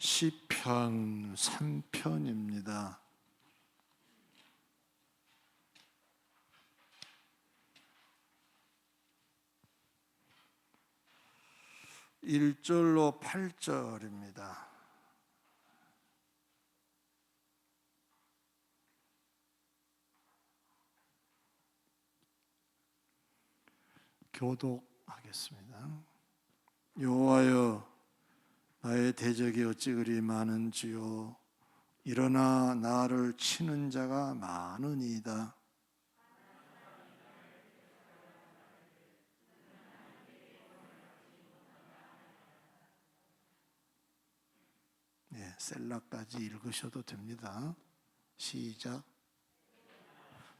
시편 3편입니다. 1절로 8절입니다. 교독하겠습니다. 여호와여, 나의 대적이 어찌 그리 많은지요. 일어나 나를 치는 자가 많으니이다. 셀라까지 읽으셔도 됩니다. 시작.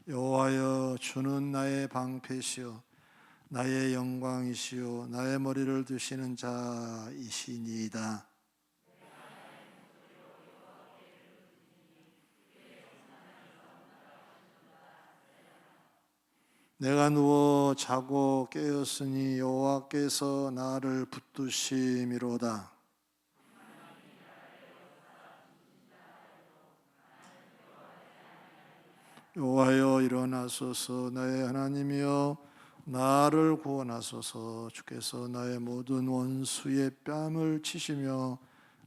여호와여, 주는 나의 방패시요 나의 영광이시요 나의 머리를 드시는 자이시니이다. 내가 누워 자고 깨었으니 여호와께서 나를 붙드심이로다. 여호와여, 일어나소서. 나의 하나님이여, 나를 구원하소서. 주께서 나의 모든 원수의 뺨을 치시며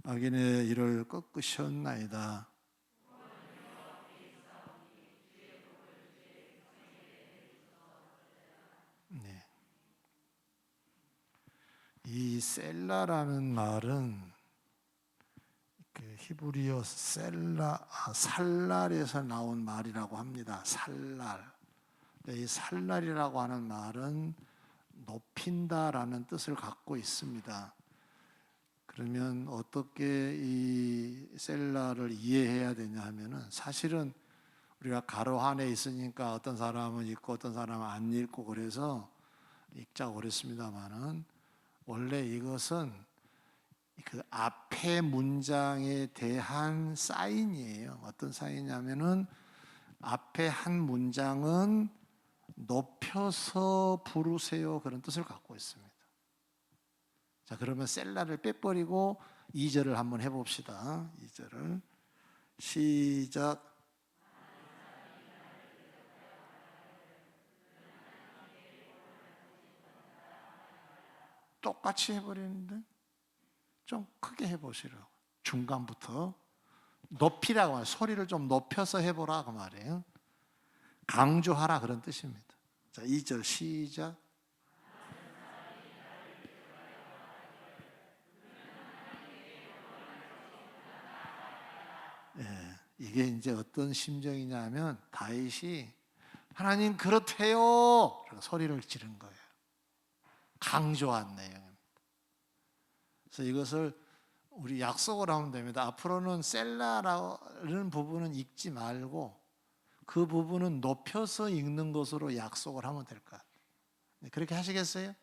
악인의 일을 꺾으셨나이다. 네. 이 셀라라는 말은 히브리어 살랄에서 나온 말이라고 합니다. 살랄. 이 살랄이라고 하는 말은 높인다라는 뜻을 갖고 있습니다. 그러면 어떻게 이 셀라를 이해해야 되냐 하면은, 사실은 우리가 가로 안에 있으니까 어떤 사람은 읽고 어떤 사람은 안 읽고 그래서 읽자고 그랬습니다만은, 원래 이것은 그 앞에 문장에 대한 사인이에요. 어떤 사인이냐면은, 앞에 한 문장은 높여서 부르세요, 그런 뜻을 갖고 있습니다. 자, 그러면 셀라를 빼버리고 2절을 한번 해봅시다. 2절을 시작. 똑같이 해버리는데 좀 크게 해보시라고. 중간부터 높이라고 하면 소리를 좀 높여서 해보라 그 말이에요. 강조하라 그런 뜻입니다. 자, 2절 시작. 이게 이제 어떤 심정이냐면, 다윗이 하나님 그렇대요 소리를 지른 거예요. 강조한 내용입니다. 그래서 이것을 우리 약속을 하면 됩니다. 앞으로는 셀라라는 부분은 읽지 말고 그 부분은 높여서 읽는 것으로 약속을 하면 될 것 같아요. 그렇게 하시겠어요?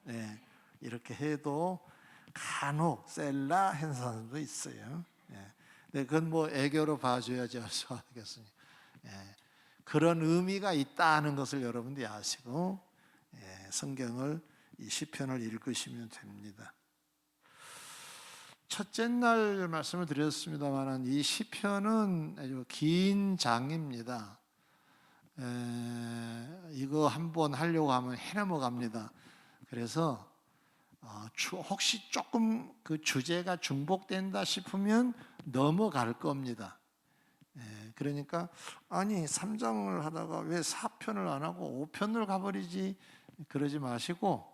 네, 이렇게 해도 간혹 셀라 하는 사람도 있어요. 네, 그건 뭐 애교로 봐줘야지 하겠습니다. 그런 의미가 있다는 것을 여러분들이 아시고 성경을 이 시편을 읽으시면 됩니다. 첫째 날 말씀을 드렸습니다만, 이 시편은 아주 긴 장입니다. 이거 한번 하려고 하면 해넘어갑니다. 그래서 혹시 조금 그 주제가 중복된다 싶으면 넘어갈 겁니다. 그러니까 아니 3장을 하다가 왜 4편을 안 하고 5편을 가버리지, 그러지 마시고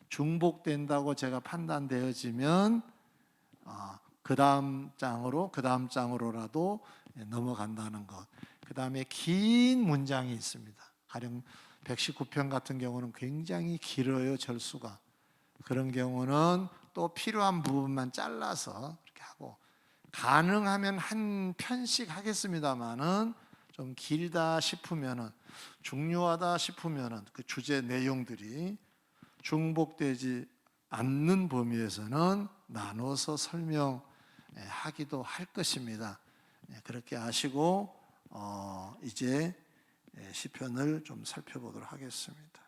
중복된다고 제가 판단되어지면 그 다음 장으로라도 넘어간다는 것. 그 다음에 긴 문장이 있습니다. 가령 119편 같은 경우는 굉장히 길어요, 절수가. 그런 경우는 또 필요한 부분만 잘라서 이렇게 하고, 가능하면 한 편씩 하겠습니다만은, 좀 길다 싶으면은, 중요하다 싶으면은 그 주제 내용들이 중복되지 않는 범위에서는 나눠서 설명하기도 할 것입니다. 그렇게 아시고 이제 시편을 좀 살펴보도록 하겠습니다.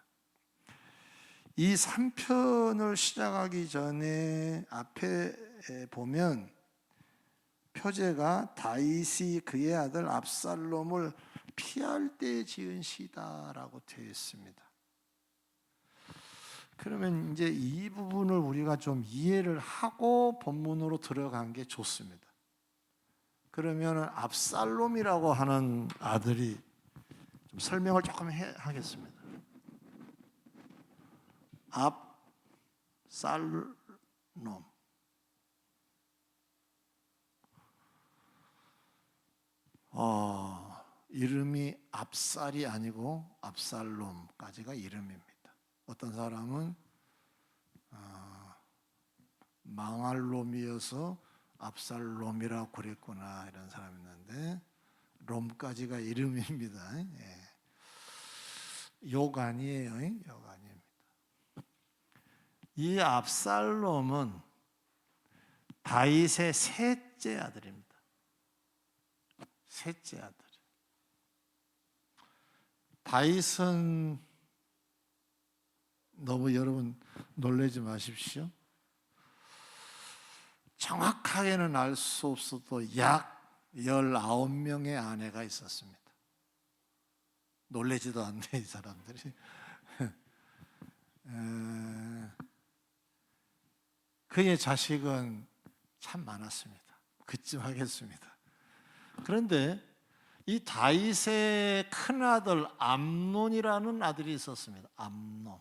이 3편을 시작하기 전에 앞에 보면 표제가 다윗이 그의 아들 압살롬을 피할 때 지은 시다라고 되어 있습니다. 그러면 이제 이 부분을 우리가 좀 이해를 하고 본문으로 들어간 게 좋습니다. 그러면 압살롬이라고 하는 아들이 좀 설명을 조금 하겠습니다. 압살롬. 이름이 압살이 아니고 압살롬까지가 이름입니다. 어떤 사람은 망할 놈이어서 압살롬이라고 그랬구나 이런 사람이 있는데 롬까지가 이름입니다. 욕 아니에요. 욕 아닙니다. 이 압살롬은 다윗의 셋째 아들입니다. 셋째 아들. 다윗은 너무 여러분 놀라지 마십시오. 정확하게는 알 수 없어도 약 19명의 아내가 있었습니다. 놀라지도 않네 이 사람들이. 그의 자식은 참 많았습니다. 그쯤 하겠습니다. 그런데 이 다윗의 큰아들 암논이라는 아들이 있었습니다. 암논.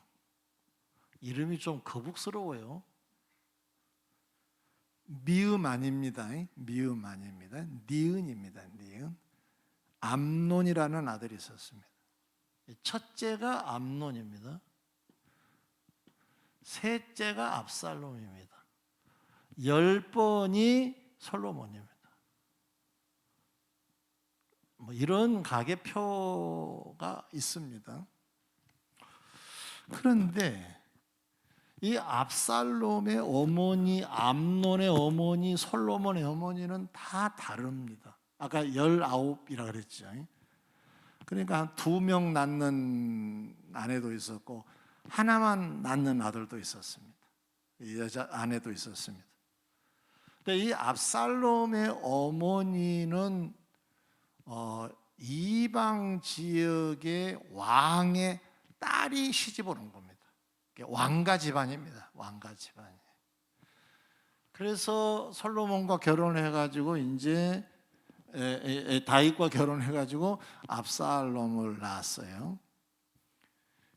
이름이 좀 거북스러워요. 미음 아닙니다. 미음 아닙니다. 니은입니다. 니은. 암논이라는 아들이 있었습니다. 첫째가 암논입니다. 셋째가 압살롬입니다. 10번이 솔로몬입니다. 이런 가계표가 있습니다. 그런데 이 압살롬의 어머니, 암논의 어머니, 솔로몬의 어머니는 다 다릅니다. 아까 19이라 그랬죠. 그러니까 한 2명 낳는 아내도 있었고 하나만 낳는 아들도 있었습니다. 여자 아내도 있었습니다. 근데 이 압살롬의 어머니는 이방 지역의 왕의 딸이 시집을 온 겁니다. 왕가 집안입니다. 왕가 집안이. 그래서 솔로몬과 결혼해가지고 이제 다윗과 결혼해가지고 압살롬을 낳았어요.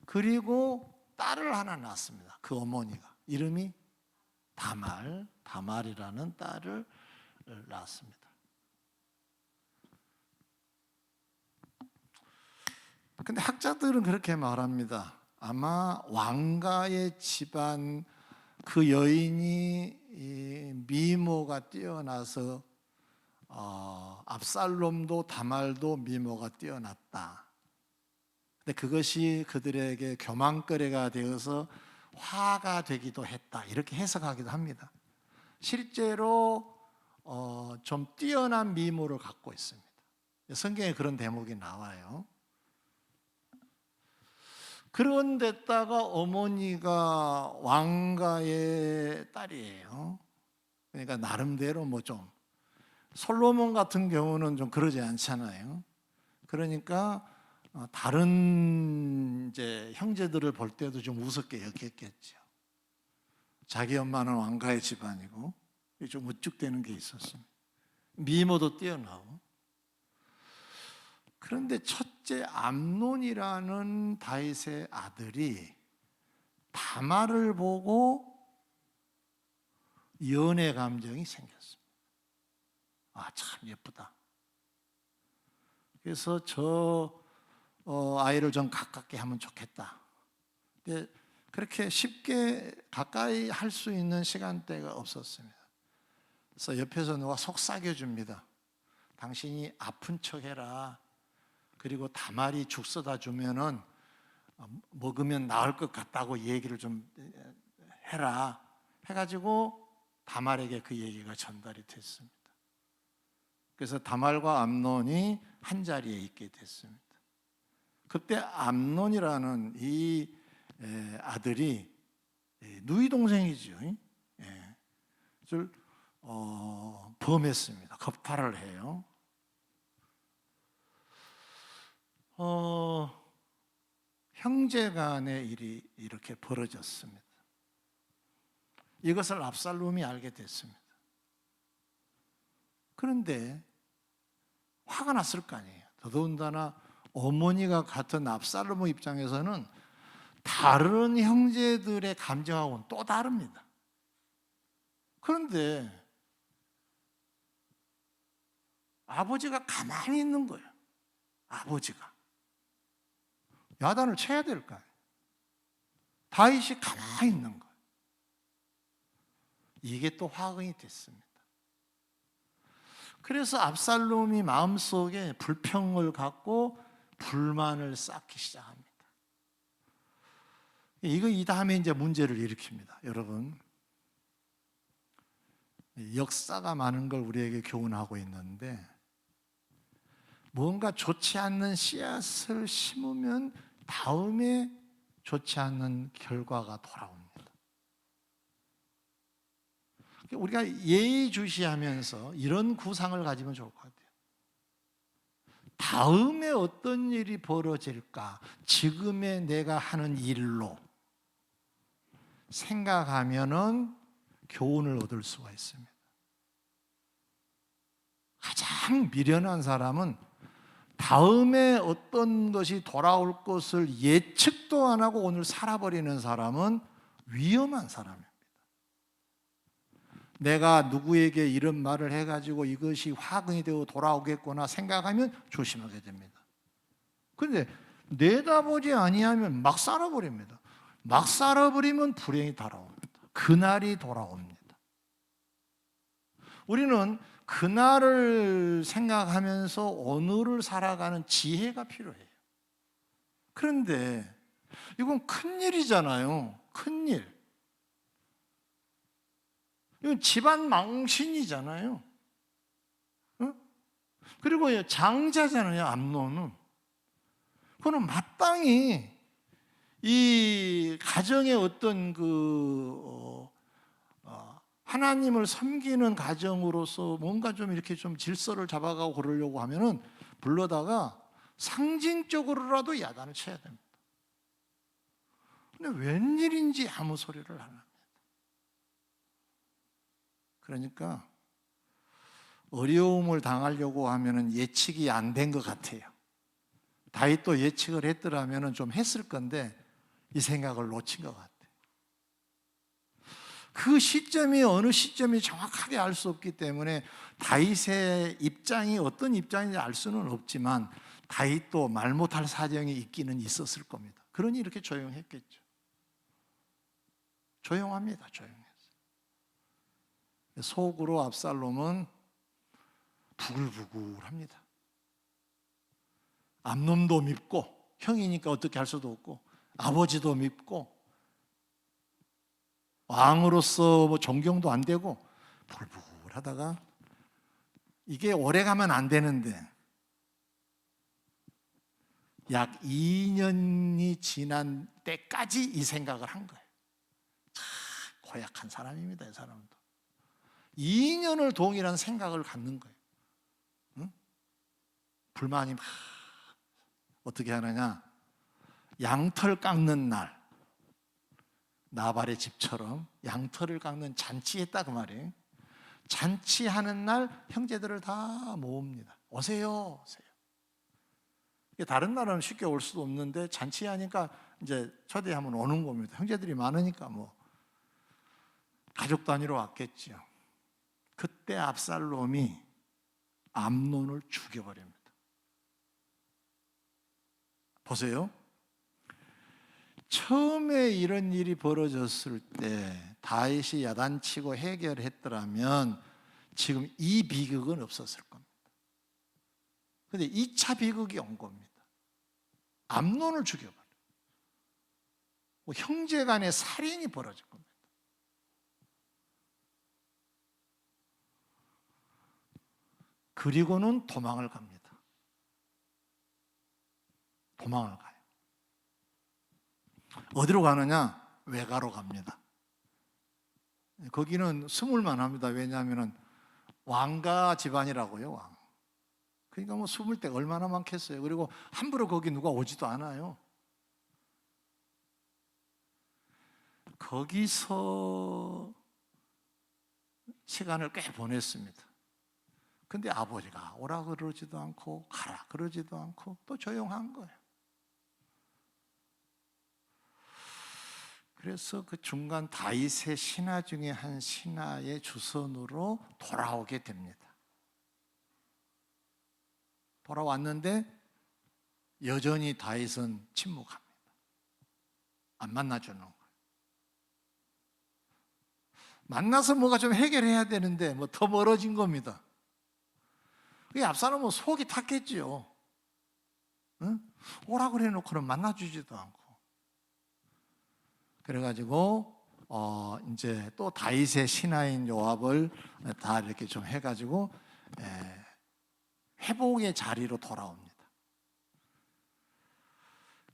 그리고 딸을 하나 낳았습니다. 그 어머니가 이름이 다말이라는 딸을 낳았습니다. 근데 학자들은 그렇게 말합니다. 아마 왕가의 집안 그 여인이 미모가 뛰어나서 압살롬도 다말도 미모가 뛰어났다. 근데 그것이 그들에게 교만거리가 되어서 화가 되기도 했다. 이렇게 해석하기도 합니다. 실제로 좀 뛰어난 미모를 갖고 있습니다. 성경에 그런 대목이 나와요. 그런데다가 어머니가 왕가의 딸이에요. 그러니까 나름대로 좀 솔로몬 같은 경우는 좀 그러지 않잖아요. 그러니까 다른 이제 형제들을 볼 때도 좀 우습게 여겼겠죠. 자기 엄마는 왕가의 집안이고 좀 우쭐대는 게 있었습니다. 미모도 뛰어나고. 그런데 첫째 암논이라는 다윗의 아들이 다말을 보고 연애 감정이 생겼습니다. 참 예쁘다. 그래서 저 아이를 좀 가깝게 하면 좋겠다. 근데 그렇게 쉽게 가까이 할 수 있는 시간대가 없었습니다. 그래서 옆에서 누가 속삭여 줍니다. 당신이 아픈 척 해라. 그리고 다말이 죽 써다 주면은 먹으면 나을 것 같다고 얘기를 좀 해라. 해가지고 다말에게 그 얘기가 전달이 됐습니다. 그래서 다말과 암논이 한 자리에 있게 됐습니다. 그때 암논이라는 이 아들이 누이 동생이죠. 범했습니다. 겁탈을 해요. 형제 간의 일이 이렇게 벌어졌습니다. 이것을 압살롬이 알게 됐습니다. 그런데 화가 났을 거 아니에요. 더더군다나 어머니가 같은 압살롬의 입장에서는 다른 형제들의 감정하고는 또 다릅니다. 그런데 아버지가 가만히 있는 거예요. 아버지가 야단을 쳐야 될 거 아니에요. 다윗이 가만히 있는 거예요. 이게 또 화근이 됐습니다. 그래서 압살롬이 마음속에 불평을 갖고 불만을 쌓기 시작합니다. 이 다음에 이제 문제를 일으킵니다. 여러분, 역사가 많은 걸 우리에게 교훈하고 있는데, 뭔가 좋지 않는 씨앗을 심으면 다음에 좋지 않는 결과가 돌아옵니다. 우리가 예의주시하면서 이런 구상을 가지면 좋을 것 같아요. 다음에 어떤 일이 벌어질까? 지금의 내가 하는 일로 생각하면은 교훈을 얻을 수가 있습니다. 가장 미련한 사람은 다음에 어떤 것이 돌아올 것을 예측도 안 하고 오늘 살아버리는 사람은 위험한 사람입니다. 내가 누구에게 이런 말을 해가지고 이것이 화근이 되어 돌아오겠구나 생각하면 조심하게 됩니다. 그런데 내다보지 아니하면 막 살아버립니다. 막 살아버리면 불행이 돌아옵니다. 그날이 돌아옵니다. 우리는 그날을 생각하면서 오늘을 살아가는 지혜가 필요해요. 그런데 이건 큰일이잖아요. 큰일. 이건 집안 망신이잖아요. 그리고 장자잖아요. 암논은. 그거는 마땅히 이 가정의 어떤 하나님을 섬기는 가정으로서 뭔가 좀 이렇게 좀 질서를 잡아가고 그러려고 하면은 불러다가 상징적으로라도 야단을 쳐야 됩니다. 근데 웬일인지 아무 소리를 안 합니다. 그러니까 어려움을 당하려고 하면은 예측이 안 된 것 같아요. 다윗도 예측을 했더라면은 좀 했을 건데 이 생각을 놓친 것 같아요. 그 시점이 어느 시점이 정확하게 알 수 없기 때문에 다윗의 입장이 어떤 입장인지 알 수는 없지만 다윗도 말 못할 사정이 있기는 있었을 겁니다. 그러니 이렇게 조용했겠죠. 조용합니다. 조용했어요. 속으로 압살롬은 부글부글합니다. 암논도 밉고 형이니까 어떻게 할 수도 없고 아버지도 밉고 왕으로서 뭐 존경도 안 되고 부글부글하다가 이게 오래 가면 안 되는데 약 2년이 지난 때까지 이 생각을 한 거예요. 참 고약한 사람입니다. 이 사람도 2년을 동일한 생각을 갖는 거예요. 응? 불만이 막 어떻게 하느냐, 양털 깎는 날 나발의 집처럼 양털을 깎는 잔치했다 그 말이에요. 잔치하는 날 형제들을 다 모읍니다. 오세요, 오세요. 다른 날은 쉽게 올 수도 없는데 잔치하니까 이제 초대하면 오는 겁니다. 형제들이 많으니까 뭐 가족 단위로 왔겠죠. 그때 압살롬이 암논을 죽여버립니다. 보세요. 처음에 이런 일이 벌어졌을 때 다윗이 야단치고 해결했더라면 지금 이 비극은 없었을 겁니다. 그런데 2차 비극이 온 겁니다. 암논을 죽여버려요. 형제 간의 살인이 벌어진 겁니다. 그리고는 도망을 갑니다. 도망을 가요. 어디로 가느냐? 외가로 갑니다. 거기는 숨을만 합니다. 왜냐하면 왕가 집안이라고요, 왕. 그러니까 뭐 숨을 데가 얼마나 많겠어요. 그리고 함부로 거기 누가 오지도 않아요. 거기서 시간을 꽤 보냈습니다. 근데 아버지가 오라 그러지도 않고 가라 그러지도 않고 또 조용한 거예요. 그래서 그 중간 다윗의 신하 중에 한 신하의 주선으로 돌아오게 됩니다. 돌아왔는데 여전히 다윗은 침묵합니다. 안 만나주는 거예요. 만나서 뭐가 좀 해결해야 되는데 뭐 더 멀어진 겁니다. 그게 압살롬은 속이 탔겠지요. 응? 오라 그래 놓고는 만나주지도 않고. 그래가지고 이제 또 다윗의 신하인 요압을 다 이렇게 좀 해가지고 회복의 자리로 돌아옵니다.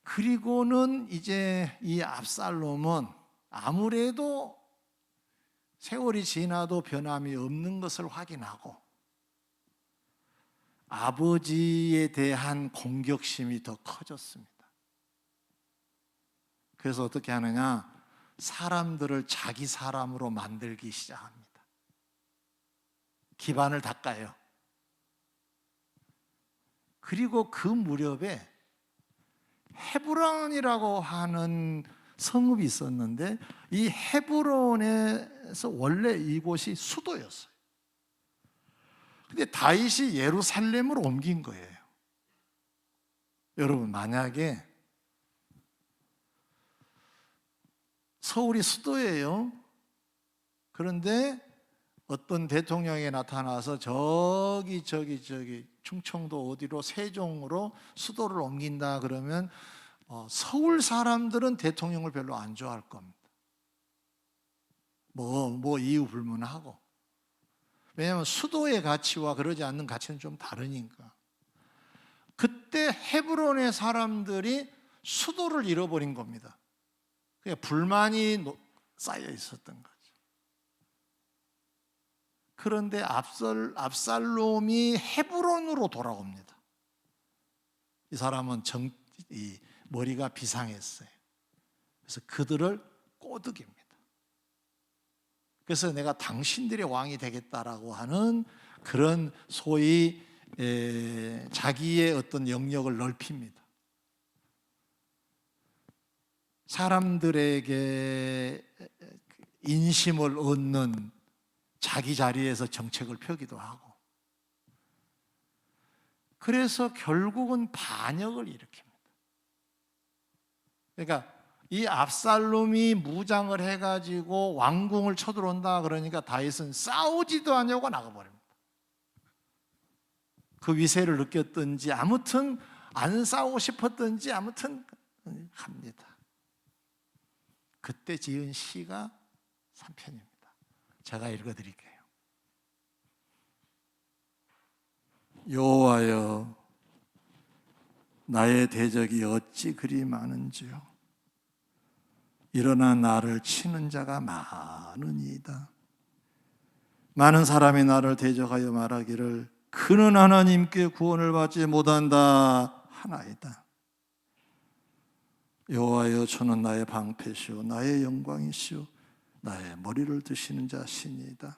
그리고는 이제 이 압살롬은 아무래도 세월이 지나도 변함이 없는 것을 확인하고 아버지에 대한 공격심이 더 커졌습니다. 그래서 어떻게 하느냐? 사람들을 자기 사람으로 만들기 시작합니다. 기반을 닦아요. 그리고 그 무렵에 헤브론이라고 하는 성읍이 있었는데 이 헤브론에서 원래 이곳이 수도였어요. 근데 다윗이 예루살렘으로 옮긴 거예요. 여러분, 만약에 서울이 수도예요. 그런데 어떤 대통령이 나타나서 저기 충청도 어디로 세종으로 수도를 옮긴다 그러면 서울 사람들은 대통령을 별로 안 좋아할 겁니다. 뭐 이유 불문하고. 왜냐하면 수도의 가치와 그러지 않는 가치는 좀 다르니까. 그때 헤브론의 사람들이 수도를 잃어버린 겁니다. 그러니까 불만이 쌓여 있었던 거죠. 그런데 압살롬이 헤브론으로 돌아옵니다. 이 사람은 이 머리가 비상했어요. 그래서 그들을 꼬드깁니다. 그래서 내가 당신들의 왕이 되겠다라고 하는 그런 소위 자기의 어떤 영역을 넓힙니다. 사람들에게 인심을 얻는 자기 자리에서 정책을 펴기도 하고, 그래서 결국은 반역을 일으킵니다. 그러니까 이 압살롬이 무장을 해가지고 왕궁을 쳐들어온다 그러니까 다윗은 싸우지도 않냐고 나가버립니다. 그 위세를 느꼈든지 아무튼 안 싸우고 싶었든지 아무튼 합니다. 그때 지은 시가 3편입니다. 제가 읽어드릴게요. 여호와여, 나의 대적이 어찌 그리 많은지요. 일어나 나를 치는 자가 많으니이다. 많은 사람이 나를 대적하여 말하기를 그는 하나님께 구원을 받지 못한다 하나이다. 여호와여, 주는 나의 방패시오 나의 영광이시오 나의 머리를 드시는 자시니이다.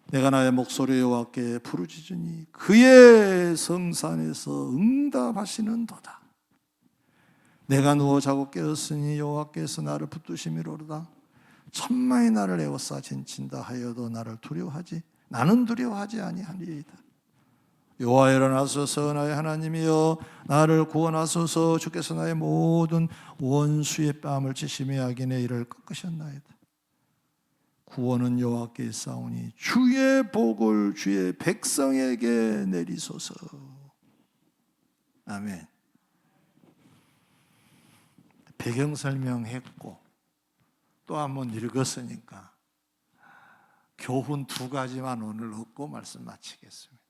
내가 나의 목소리 여호와께 부르짖으니 그의 성산에서 응답하시는도다. 내가 누워 자고 깨었으니 여호와께서 나를 붙드심이로다. 천만이 나를 에워싸 진친다 하여도 나는 두려워하지 아니하리이다. 여호와 일어나소서, 나의 하나님이여 나를 구원하소서. 주께서 나의 모든 원수의 뺨을 치시며 악인의 일을 꺾으셨나이다. 구원은 여호와께 있사오니 주의 복을 주의 백성에게 내리소서. 아멘. 배경 설명했고 또 한번 읽었으니까 교훈 2가지만 오늘 얻고 말씀 마치겠습니다.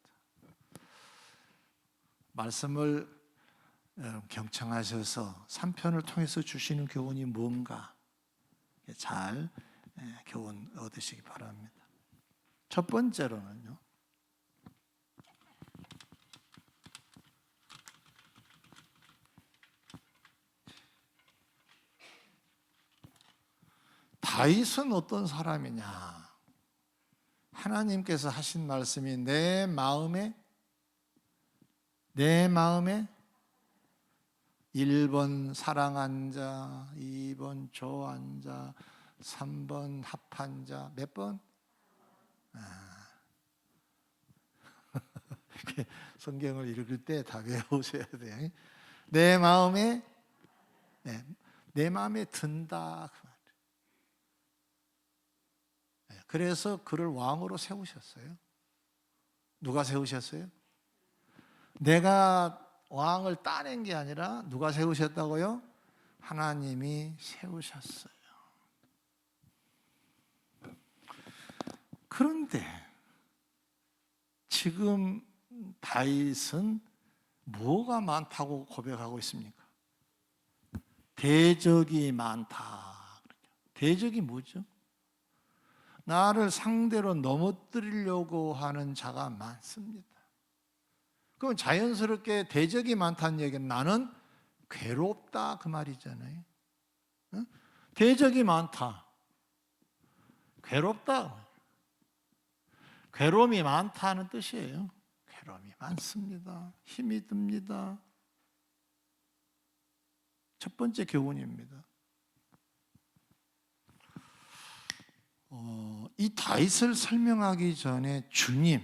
말씀을 여러분 경청하셔서 3편을 통해서 주시는 교훈이 뭔가 잘 교훈 얻으시기 바랍니다. 첫 번째로는요, 다윗은 어떤 사람이냐? 하나님께서 하신 말씀이 내 마음에 1번 사랑한 자, 2번 좋아한 자, 3번 합한 자, 몇 번? 성경을 읽을 때 다 외우셔야 돼요. 내 마음에 든다. 그래서 그를 왕으로 세우셨어요. 누가 세우셨어요? 내가 왕을 따낸 게 아니라 누가 세우셨다고요? 하나님이 세우셨어요. 그런데 지금 다윗은 뭐가 많다고 고백하고 있습니까? 대적이 많다. 대적이 뭐죠? 나를 상대로 넘어뜨리려고 하는 자가 많습니다. 그럼 자연스럽게 대적이 많다는 얘기는 나는 괴롭다 그 말이잖아요. 대적이 많다, 괴롭다, 괴로움이 많다는 뜻이에요. 괴로움이 많습니다. 힘이 듭니다. 첫 번째 교훈입니다. 이 다윗을 설명하기 전에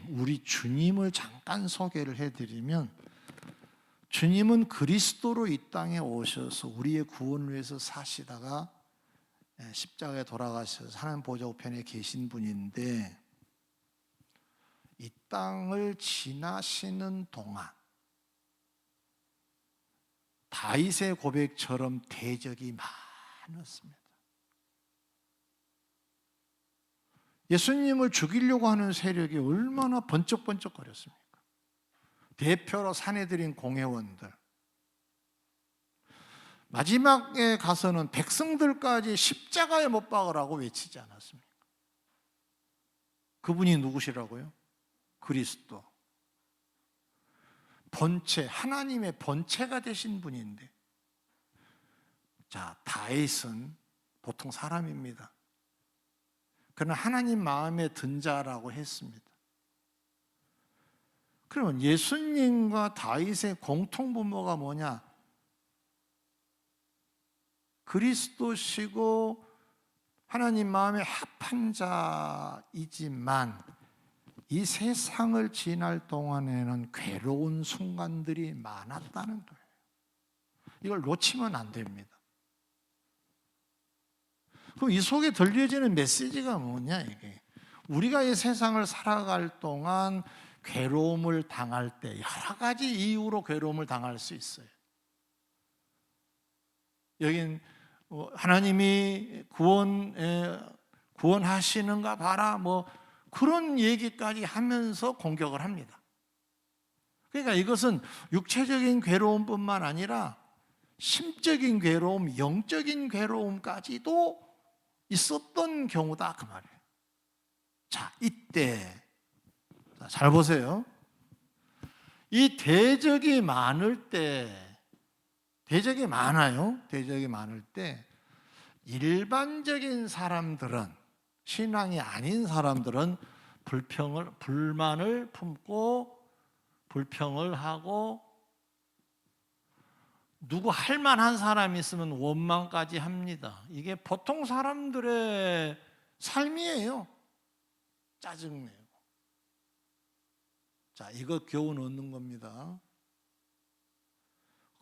우리 주님을 잠깐 소개를 해드리면, 주님은 그리스도로 이 땅에 오셔서 우리의 구원을 위해서 사시다가 십자가에 돌아가셔서 하나님 보좌 우편에 계신 분인데, 이 땅을 지나시는 동안 다윗의 고백처럼 대적이 많았습니다. 예수님을 죽이려고 하는 세력이 얼마나 번쩍번쩍거렸습니까? 대표로 사내들인 공회원들, 마지막에 가서는 백성들까지 십자가에 못 박으라고 외치지 않았습니까? 그분이 누구시라고요? 그리스도, 본체, 하나님의 본체가 되신 분인데, 자, 다윗은 보통 사람입니다. 그러나 하나님 마음에 든 자라고 했습니다. 그러면 예수님과 다윗의 공통분모가 뭐냐? 그리스도시고 하나님 마음에 합한 자이지만 이 세상을 지날 동안에는 괴로운 순간들이 많았다는 거예요. 이걸 놓치면 안 됩니다. 그럼 이 속에 들려지는 메시지가 뭐냐, 이게? 우리가 이 세상을 살아갈 동안 괴로움을 당할 때 여러 가지 이유로 괴로움을 당할 수 있어요. 여긴 하나님이 구원하시는가 봐라, 뭐 그런 얘기까지 하면서 공격을 합니다. 그러니까 이것은 육체적인 괴로움뿐만 아니라 심적인 괴로움, 영적인 괴로움까지도 있었던 경우다 그 말이에요. 자, 이때 잘 보세요. 이 대적이 많을 때, 대적이 많아요. 대적이 많을 때 일반적인 사람들은, 신앙이 아닌 사람들은 불만을 품고 불평을 하고, 누구 할 만한 사람이 있으면 원망까지 합니다. 이게 보통 사람들의 삶이에요. 짜증내고. 자, 이거 교훈 얻는 겁니다.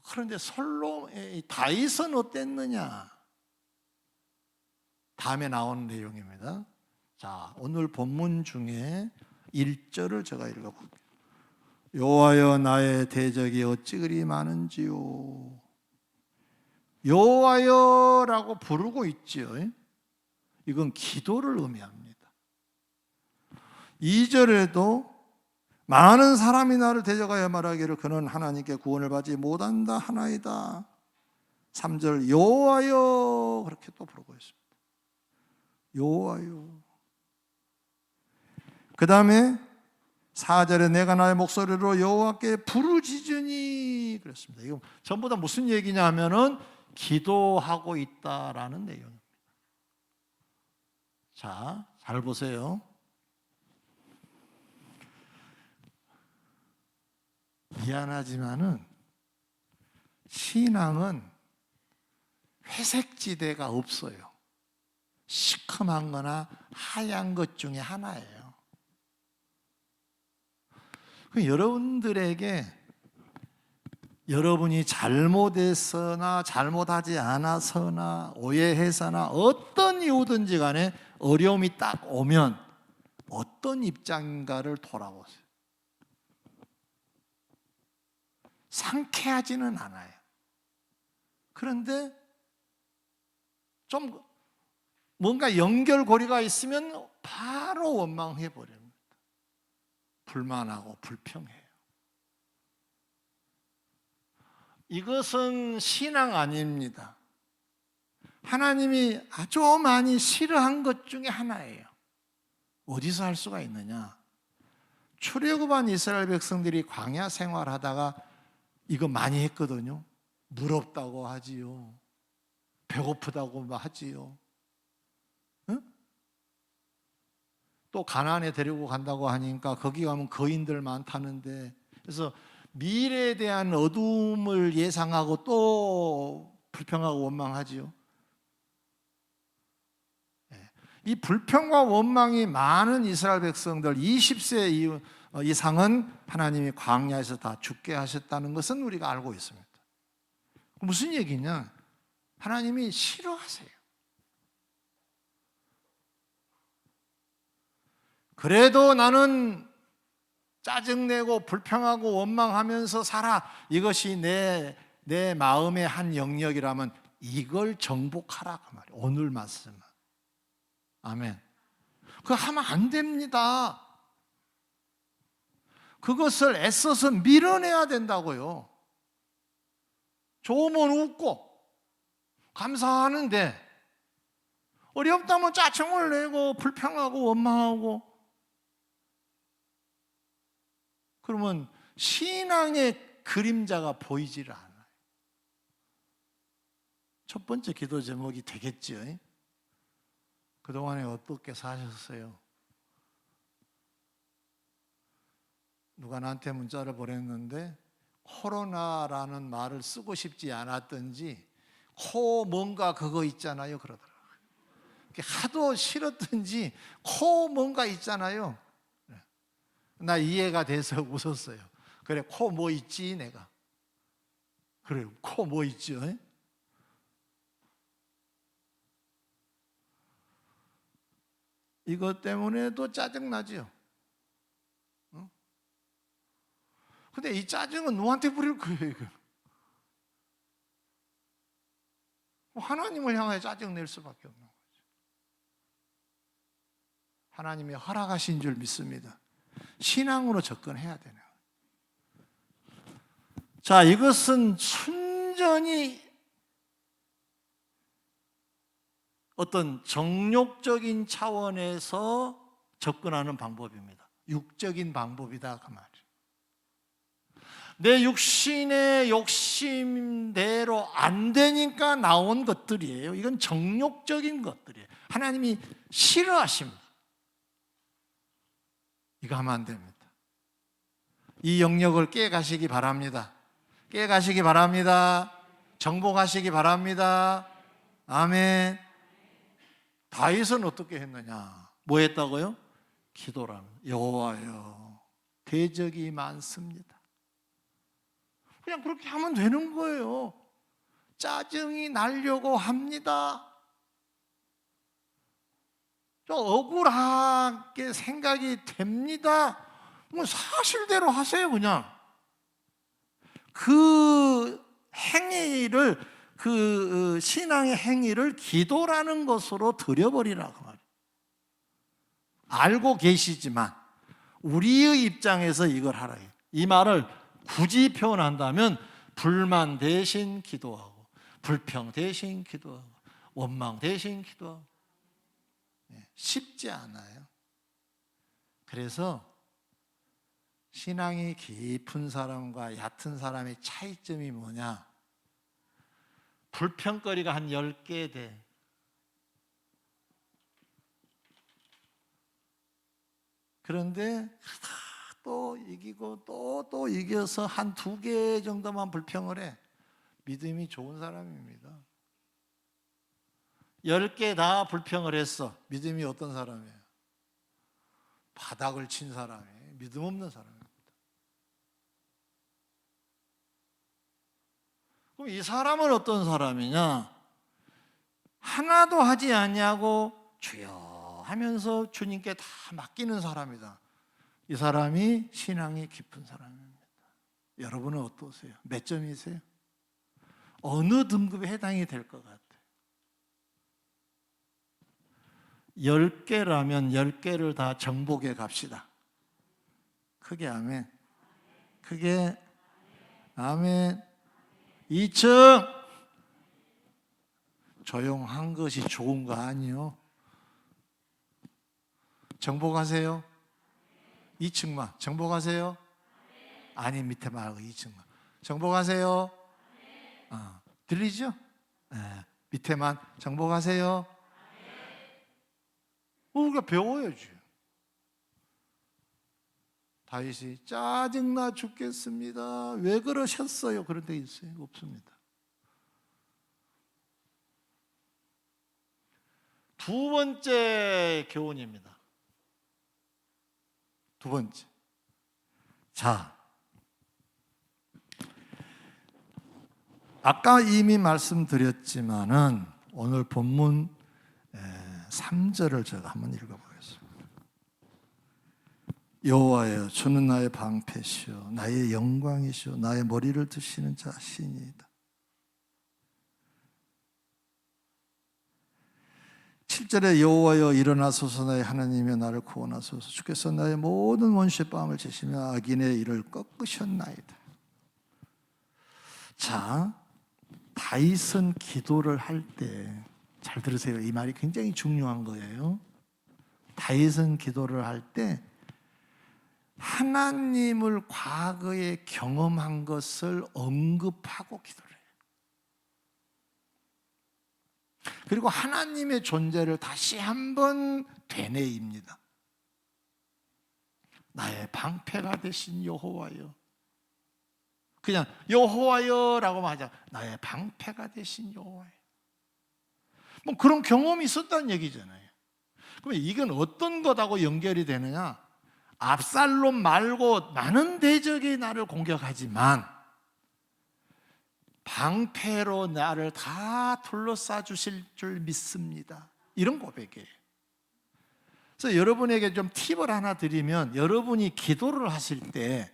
그런데 다윗은 어땠느냐? 다음에 나오는 내용입니다. 자, 오늘 본문 중에 1절을 제가 읽어볼게요. 여호와여, 나의 대적이 어찌 그리 많은지요. 여호와여라고 부르고 있지요. 이건 기도를 의미합니다. 2절에도 많은 사람이 나를 대적하여 말하기를 그는 하나님께 구원을 받지 못한다 하나이다. 3절 여호와여 그렇게 또 부르고 있습니다. 여호와여. 그 다음에 4절에 내가 나의 목소리로 여호와께 부르짖으니 그랬습니다. 이거 전부 다 무슨 얘기냐 하면은 기도하고 있다라는 내용입니다. 자, 잘 보세요. 미안하지만은 신앙은 회색지대가 없어요. 시커먼 거나 하얀 것 중에 하나예요. 여러분들에게 여러분이 잘못했거나 잘못하지 않아서나 오해해서나 어떤 이유든지 간에 어려움이 딱 오면 어떤 입장인가를 돌아보세요. 상쾌하지는 않아요. 그런데 좀 뭔가 연결고리가 있으면 바로 원망해 버립니다. 불만하고 불평해요. 이것은 신앙 아닙니다. 하나님이 아주 많이 싫어한 것 중에 하나예요. 어디서 할 수가 있느냐? 출애굽한 이스라엘 백성들이 광야 생활하다가 이거 많이 했거든요. 무럽다고 하지요. 배고프다고 하지요. 응? 또 가나안에 데리고 간다고 하니까 거기 가면 거인들 많다는데, 그래서 미래에 대한 어둠을 예상하고 또 불평하고 원망하지요. 이 불평과 원망이 많은 이스라엘 백성들 20세 이상은 하나님이 광야에서 다 죽게 하셨다는 것은 우리가 알고 있습니다. 무슨 얘기냐? 하나님이 싫어하세요. 그래도 나는 짜증내고 불평하고 원망하면서 살아. 이것이 내 마음의 한 영역이라면 이걸 정복하라 그 말이에요. 오늘 말씀은. 아멘. 그거 하면 안 됩니다. 그것을 애써서 밀어내야 된다고요. 좋으면 웃고 감사하는데 어렵다면 짜증을 내고 불평하고 원망하고, 그러면 신앙의 그림자가 보이지를 않아요. 첫 번째 기도 제목이 되겠죠. 그동안에 어떻게 사셨어요? 누가 나한테 문자를 보냈는데 코로나라는 말을 쓰고 싶지 않았던지 코 뭔가 그거 있잖아요 그러더라고요. 하도 싫었던지 코 뭔가 있잖아요. 나 이해가 돼서 웃었어요. 그래, 코 뭐 있지 내가. 그래, 코 뭐 있죠? 이것 때문에도 짜증나죠. 근데 이 짜증은 누구한테 부릴 거예요? 이거? 하나님을 향해 짜증낼 수밖에 없는 거죠. 하나님이 허락하신 줄 믿습니다. 신앙으로 접근해야 되는 거예요. 자, 이것은 순전히 어떤 정욕적인 차원에서 접근하는 방법입니다. 육적인 방법이다 그 말이에요. 내 육신의 욕심대로 안 되니까 나온 것들이에요. 이건 정욕적인 것들이에요. 하나님이 싫어하십니다. 이거 하면 안 됩니다. 이 영역을 깨가시기 바랍니다. 깨가시기 바랍니다. 정복하시기 바랍니다. 아멘. 다윗은 어떻게 했느냐? 뭐 했다고요? 기도라는. 여호와여, 대적이 많습니다. 그냥 그렇게 하면 되는 거예요. 짜증이 나려고 합니다. 좀 억울하게 생각이 됩니다. 뭐 사실대로 하세요. 그냥 그 행위를, 그 신앙의 행위를 기도라는 것으로 드려버리라고 말이에요. 알고 계시지만 우리의 입장에서 이걸 하라. 이 말을 굳이 표현한다면 불만 대신 기도하고, 불평 대신 기도하고, 원망 대신 기도하고. 쉽지 않아요. 그래서 신앙이 깊은 사람과 얕은 사람의 차이점이 뭐냐? 불평거리가 한 10개 돼. 그런데 또 이기고 또 이겨서 한 2개 정도만 불평을 해. 믿음이 좋은 사람입니다. 10개 다 불평을 했어. 믿음이 어떤 사람이에요? 바닥을 친 사람이에요. 믿음 없는 사람입니다. 그럼 이 사람은 어떤 사람이냐? 하나도 하지 않냐고 주여 하면서 주님께 다 맡기는 사람이다. 이 사람이 신앙이 깊은 사람입니다. 여러분은 어떠세요? 몇 점이세요? 어느 등급에 해당이 될 것 같아요? 10개라면 10개를 다 정복해 갑시다. 크게 아멘. 크게 아멘. 2층 조용한 것이 좋은 거 아니요? 정복하세요. 2층만 정복하세요. 아니 밑에 말고 2층만 정복하세요. 들리죠? 네, 밑에만 정복하세요. 우리가 배워야지. 다윗이 짜증나 죽겠습니다. 왜 그러셨어요? 그런 데 있어요? 없습니다. 두 번째 교훈입니다. 두 번째. 자, 아까 이미 말씀드렸지만은 오늘 본문 3절을 제가 한번 읽어보겠습니다. 여호와여, 주는 나의 방패시오, 나의 영광이시오, 나의 머리를 드시는 자신이다. 7절에 여호와여 일어나소서, 나의 하나님이여 나를 구원하소서. 주께서 나의 모든 원수의 뺨을 치시며 악인의 일을 꺾으셨나이다. 자, 다윗은 기도를 할 때, 잘 들으세요. 이 말이 굉장히 중요한 거예요. 다윗은 기도를 할 때 하나님을 과거에 경험한 것을 언급하고 기도를 해요. 그리고 하나님의 존재를 다시 한번 되뇌입니다. 나의 방패가 되신 여호와여. 그냥 여호와여라고만 하자. 나의 방패가 되신 여호와여. 뭐 그런 경험이 있었다는 얘기잖아요. 그럼 이건 어떤 것하고 연결이 되느냐? 압살롬 말고 많은 대적이 나를 공격하지만 방패로 나를 다 둘러싸 주실 줄 믿습니다. 이런 고백이에요. 그래서 여러분에게 좀 팁을 하나 드리면, 여러분이 기도를 하실 때,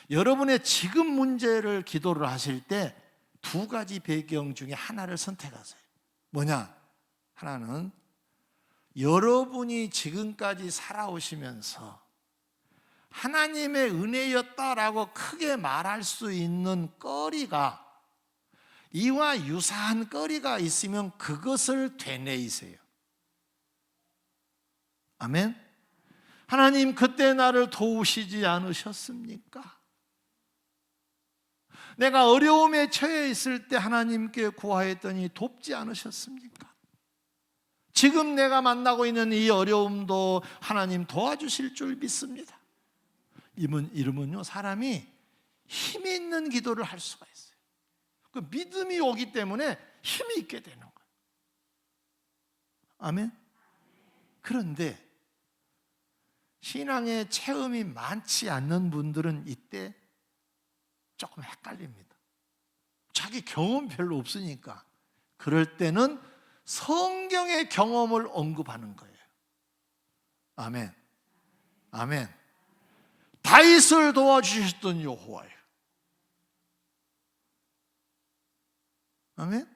여러분의 지금 문제를 기도를 하실 때 2가지 배경 중에 하나를 선택하세요. 뭐냐? 하나는 여러분이 지금까지 살아오시면서 하나님의 은혜였다라고 크게 말할 수 있는 거리가, 이와 유사한 거리가 있으면 그것을 되뇌이세요. 아멘. 하나님 그때 나를 도우시지 않으셨습니까? 내가 어려움에 처해 있을 때 하나님께 구하였더니 돕지 않으셨습니까? 지금 내가 만나고 있는 이 어려움도 하나님 도와주실 줄 믿습니다. 이러면요, 사람이 힘이 있는 기도를 할 수가 있어요. 그 믿음이 오기 때문에 힘이 있게 되는 거예요. 아멘. 그런데 신앙의 체험이 많지 않는 분들은 이때 조금 헷갈립니다. 자기 경험 별로 없으니까. 그럴 때는 성경의 경험을 언급하는 거예요. 아멘. 아멘. 다윗을 도와주셨던 여호와예요. 아멘.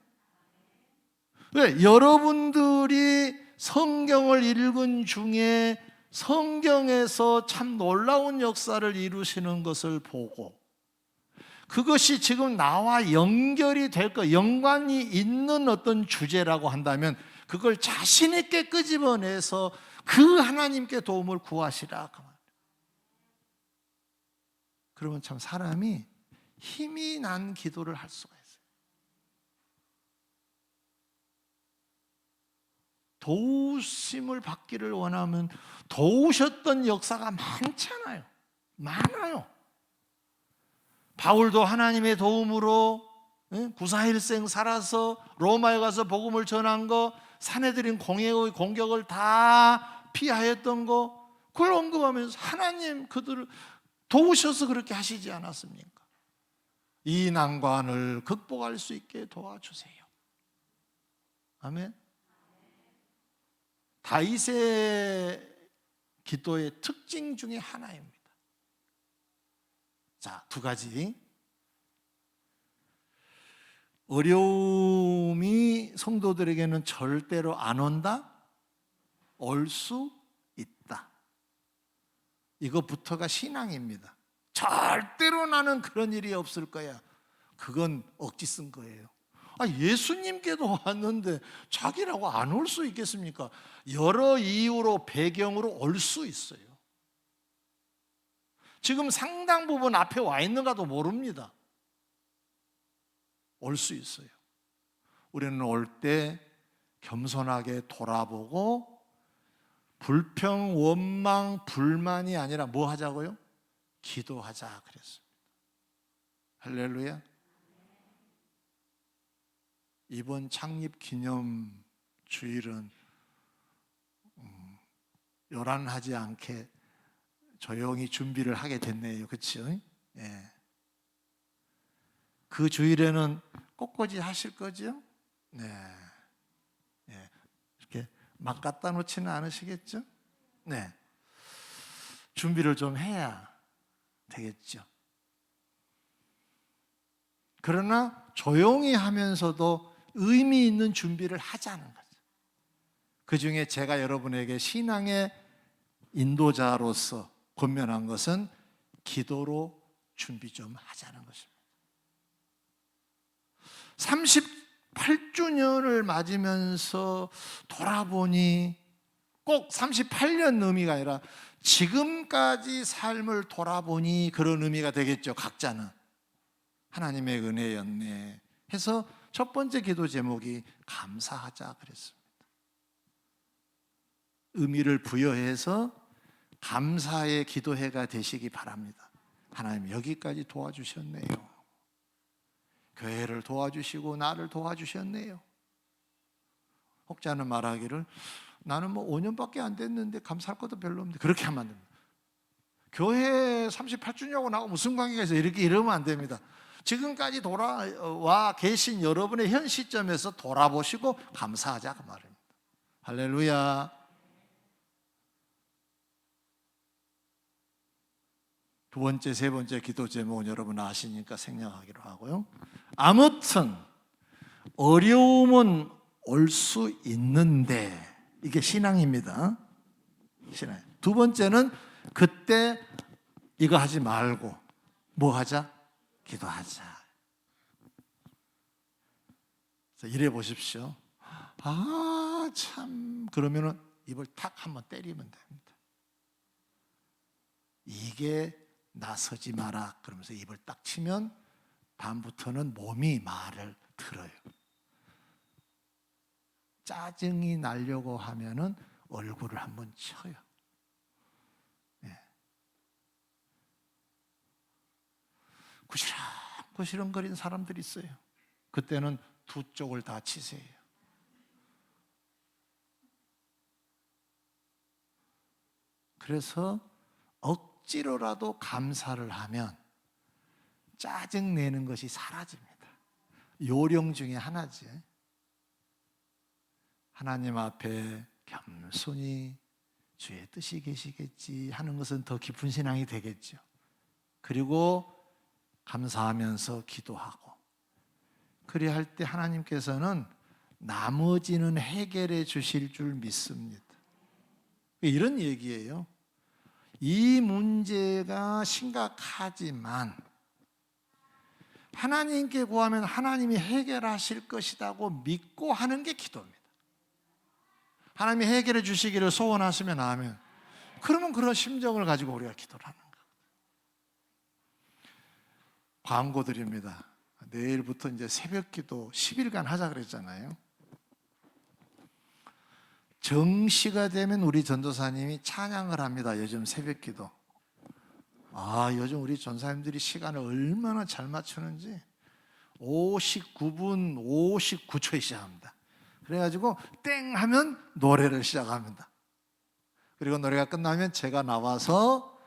왜? 여러분들이 성경을 읽은 중에 성경에서 참 놀라운 역사를 이루시는 것을 보고 그것이 지금 나와 연결이 될 것, 연관이 있는 어떤 주제라고 한다면 그걸 자신 있게 끄집어내서 그 하나님께 도움을 구하시라. 그러면 참 사람이 힘이 난 기도를 할 수가 있어요. 도우심을 받기를 원하면 도우셨던 역사가 많잖아요. 많아요. 바울도 하나님의 도움으로 구사일생 살아서 로마에 가서 복음을 전한 거, 사내들인 공회의 공격을 다 피하였던 거, 그걸 언급하면서 하나님 그들을 도우셔서 그렇게 하시지 않았습니까? 이 난관을 극복할 수 있게 도와주세요. 아멘. 다윗의 기도의 특징 중에 하나입니다. 자, 두 가지. 어려움이 성도들에게는 절대로 안 온다, 올 수 있다. 이거부터가 신앙입니다. 절대로 나는 그런 일이 없을 거야. 그건 억지 쓴 거예요. 예수님께도 왔는데 자기라고 안 올 수 있겠습니까? 여러 이유로 배경으로 올 수 있어요. 지금 상당 부분 앞에 와 있는가도 모릅니다. 올 수 있어요. 우리는 올 때 겸손하게 돌아보고 불평, 원망, 불만이 아니라 뭐 하자고요? 기도하자 그랬습니다. 할렐루야. 이번 창립 기념 주일은 요란하지 않게 조용히 준비를 하게 됐네요. 그렇죠? 예. 그 주일에는 꽃꽂이 하실 거죠? 네. 예. 이렇게 막 갖다 놓지는 않으시겠죠? 네. 준비를 좀 해야 되겠죠. 그러나 조용히 하면서도 의미 있는 준비를 하자는 거죠. 그 중에 제가 여러분에게 신앙의 인도자로서 권면한 것은 기도로 준비 좀 하자는 것입니다. 38주년을 맞으면서 돌아보니 꼭 38년 의미가 아니라 지금까지 삶을 돌아보니 그런 의미가 되겠죠. 각자는 하나님의 은혜였네 해서 첫 번째 기도 제목이 감사하자 그랬습니다. 의미를 부여해서 감사의 기도회가 되시기 바랍니다. 하나님 여기까지 도와주셨네요. 교회를 도와주시고 나를 도와주셨네요. 혹자는 말하기를 나는 뭐 5년밖에 안 됐는데 감사할 것도 별로 없는데, 그렇게 하면 안 됩니다. 교회 38주년하고 나하고 무슨 관계가 있어요? 이렇게 이러면 안 됩니다. 지금까지 돌아와 계신 여러분의 현 시점에서 돌아보시고 감사하자 그 말입니다. 할렐루야. 두 번째, 세 번째 기도 제목은 여러분 아시니까 생략하기로 하고요. 아무튼 어려움은 올 수 있는데, 이게 신앙입니다. 신앙. 두 번째는 그때 이거 하지 말고 뭐 하자? 기도하자. 이래 보십시오. 참, 그러면은 입을 탁 한번 때리면 됩니다. 이게 나서지 마라 그러면서 입을 딱 치면 다음부터는 몸이 말을 들어요. 짜증이 나려고 하면은 얼굴을 한번 쳐요. 네. 구시렁구시렁거리는 사람들이 있어요. 그때는 두 쪽을 다 치세요. 그래서 억지로라도 감사를 하면 짜증 내는 것이 사라집니다. 요령 중에 하나지. 하나님 앞에 겸손히 주의 뜻이 계시겠지 하는 것은 더 깊은 신앙이 되겠죠. 그리고 감사하면서 기도하고, 그래야 할 때 하나님께서는 나머지는 해결해 주실 줄 믿습니다. 이런 얘기예요. 이 문제가 심각하지만 하나님께 구하면 하나님이 해결하실 것이라고 믿고 하는 게 기도입니다. 하나님이 해결해 주시기를 소원하시면 아멘. 그러면 그런 심정을 가지고 우리가 기도를 하는 거예요. 광고 드립니다. 내일부터 이제 새벽 기도 10일간 하자 그랬잖아요. 정시가 되면 우리 전도사님이 찬양을 합니다. 요즘 새벽 기도. 요즘 우리 전사님들이 시간을 얼마나 잘 맞추는지 59분 59초에 시작합니다. 그래가지고 땡 하면 노래를 시작합니다. 그리고 노래가 끝나면 제가 나와서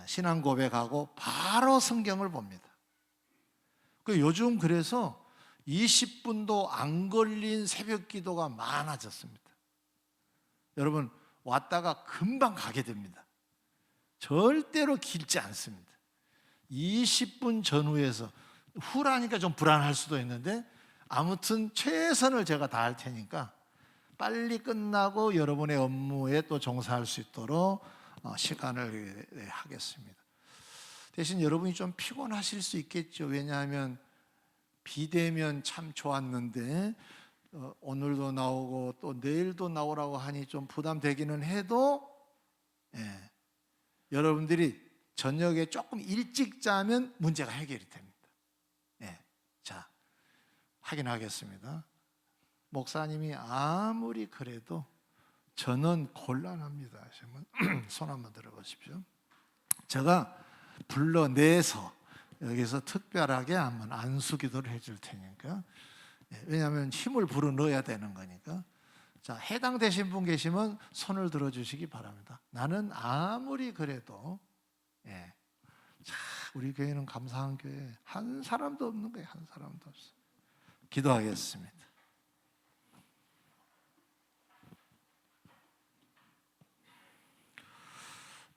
신앙 고백하고 바로 성경을 봅니다. 요즘 그래서 20분도 안 걸린 새벽 기도가 많아졌습니다. 여러분 왔다가 금방 가게 됩니다. 절대로 길지 않습니다. 20분 전후에서 후라니까 좀 불안할 수도 있는데 아무튼 최선을 제가 다할 테니까 빨리 끝나고 여러분의 업무에 또 종사할 수 있도록 시간을 하겠습니다. 대신 여러분이 좀 피곤하실 수 있겠죠. 왜냐하면 비대면 참 좋았는데 오늘도 나오고 또 내일도 나오라고 하니 좀 부담되기는 해도 여러분들이 저녁에 조금 일찍 자면 문제가 해결이 됩니다. 자, 확인하겠습니다. 목사님이 아무리 그래도 저는 곤란합니다. 손 한번 들어보십시오. 제가 불러내서 여기서 특별하게 한번 안수기도를 해줄 테니까, 왜냐하면 힘을 불어넣어야 되는 거니까. 자, 해당되신 분 계시면 손을 들어주시기 바랍니다. 나는 아무리 그래도 자, 우리 교회는 감사한 교회, 한 사람도 없는 거예요. 한 사람도 없어. 기도하겠습니다.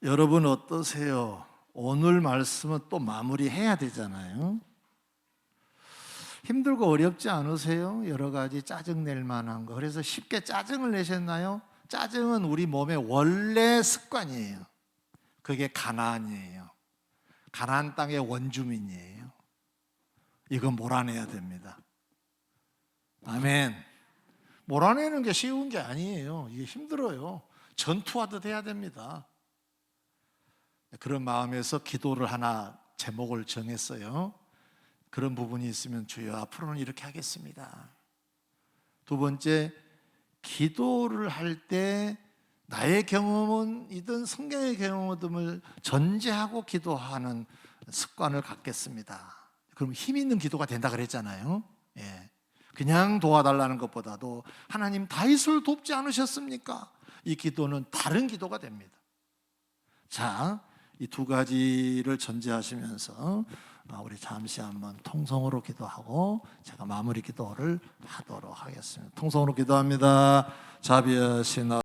여러분 어떠세요? 오늘 말씀은 또 마무리해야 되잖아요. 힘들고 어렵지 않으세요? 여러 가지 짜증낼 만한 거. 그래서 쉽게 짜증을 내셨나요? 짜증은 우리 몸의 원래 습관이에요. 그게 가나안이에요. 가나안 땅의 원주민이에요. 이거 몰아내야 됩니다. 아멘. 몰아내는 게 쉬운 게 아니에요. 이게 힘들어요. 전투하듯 해야 됩니다. 그런 마음에서 기도를 하나 제목을 정했어요. 그런 부분이 있으면 주여 앞으로는 이렇게 하겠습니다. 두 번째, 기도를 할 때 나의 경험이든 성경의 경험을 전제하고 기도하는 습관을 갖겠습니다. 그럼 힘 있는 기도가 된다 그랬잖아요. 그냥 도와달라는 것보다도 하나님 다윗을 돕지 않으셨습니까? 이 기도는 다른 기도가 됩니다. 자, 이 두 가지를 전제하시면서 우리 잠시 한번 통성으로 기도하고 제가 마무리 기도를 하도록 하겠습니다. 통성으로 기도합니다. 자비하신